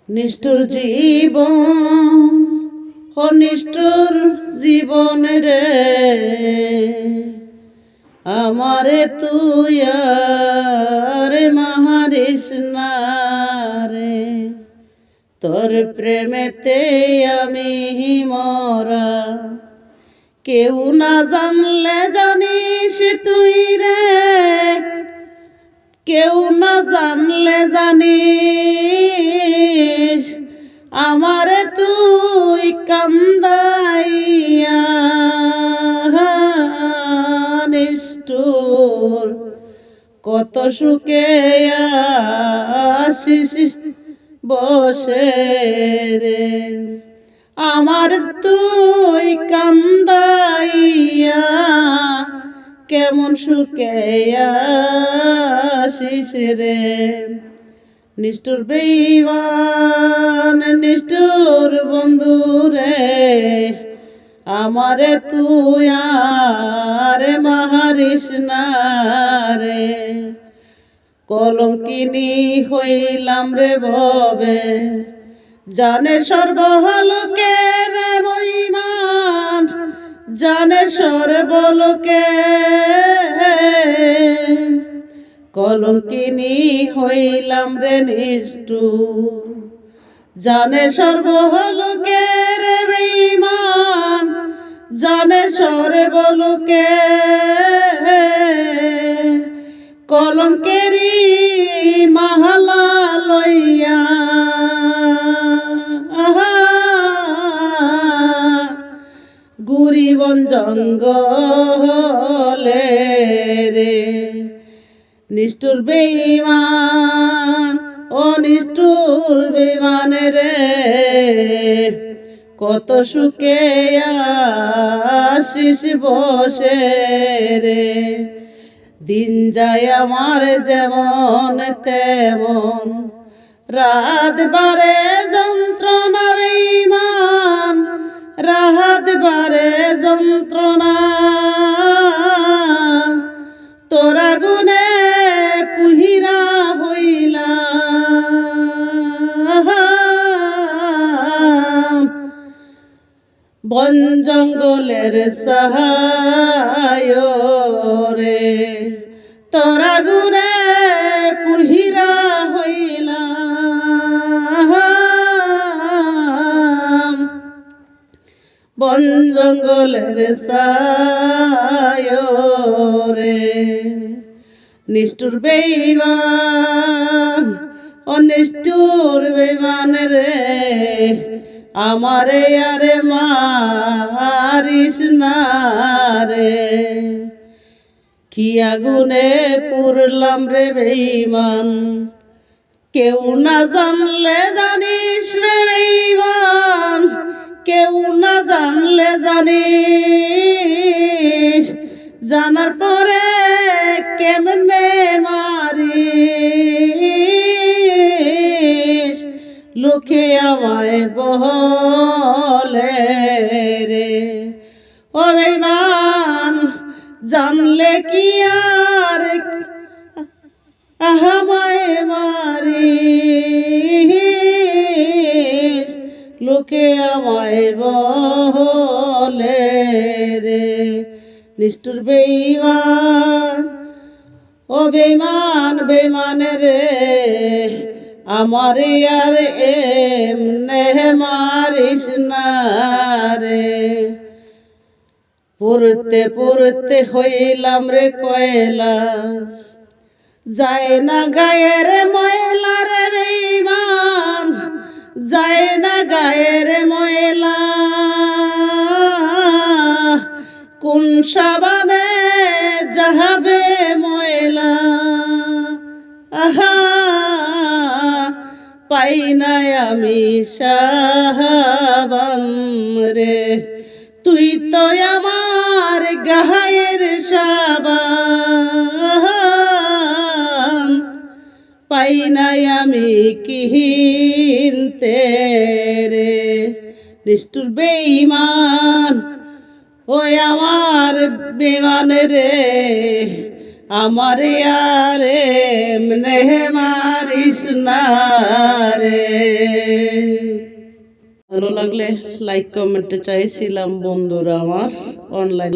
নিষ্ঠুর জীবন ও নিষ্ঠুর জীবন রে, আমারে তুই আর মারিস না রে। তোর প্রেমেতে আমি মরা, কেউ না জানলে জানিস তুই রে, কেউ না জানলে জানিস আমারে তুই কান্দাইয়া। নিষ্ঠুর কত সুখে আসিস বসে রে, আমার তুই কান্দাইয়া কেমন সুখে আসিস রে। নিষ্ঠুর বেঈমান নিষ্ঠুর বন্ধু রে, আমারে তুই আর মারিস না রে। কলঙ্কিনী হইলাম রে ভবে, জানে সর্বলোকে রে বেঈমান, জানে সর্বলোকে। কলঙ্কিনী হইলাম রে নিষ্ঠুর, জানে সর্বলোকে রে বেঈমান, জানে সর্বলোকে। কলঙ্কেরি মাহালা লইয়া ঘুরি বন জঙ্গলে রে। নিষ্ঠুর বেঈমান ও নিষ্ঠুর বেঈমান রে, কত সুখে আসিস বসে রে। দিন যায় আমার যেমন তেমন, রাত বারে যন্ত্রণা বেঈমান, রাত বারে যন্ত্রণা। তোরা গুনে পুহিরা হইলা বন জঙ্গলের সাহায় রে। তোরা গুনে পুহিরা হইলা বন জঙ্গলের সাহায় রে। নিষ্ঠুর বেঈমান ও নিষ্ঠুর বেঈমান রে, আমারে আরে মারিস না রে। কি আগুনে পুরলাম রে বেঈমান, কেউ না জানলে জানিস রে বেঈমান, কেউ না জানলে জানিস। জানার পরে কেমনে মারিস, লোকে আমায় বলে রে। ও বেঈমান জানলে কি আর আমায় মারিস, লোকে আমায় বলে রে। নিষ্ঠুর বেঈমান ও বেঈমান বেঈমান রে, আমারে আর এমনে মারিস না রে। পড়তে পড়তে হইলাম রে কয়লা, যায় না গায়ের ময়লা রে বেঈমান, যায় না গায়ের ময়লা। কোন সাবানে যাহাবে ময়লা, পাই না আমি সাবান রে। তুই তো আমার গায়ের সাবান, পাই না আমি কিনতে রে। নিষ্ঠুর বেঈমান ওই আমার বেঈমান রে, আমারে আর এমনে মারিস না রে। ভালো লাগলে লাইক কমেন্টে চাইছিলাম বন্ধুরা আমার অনলাইন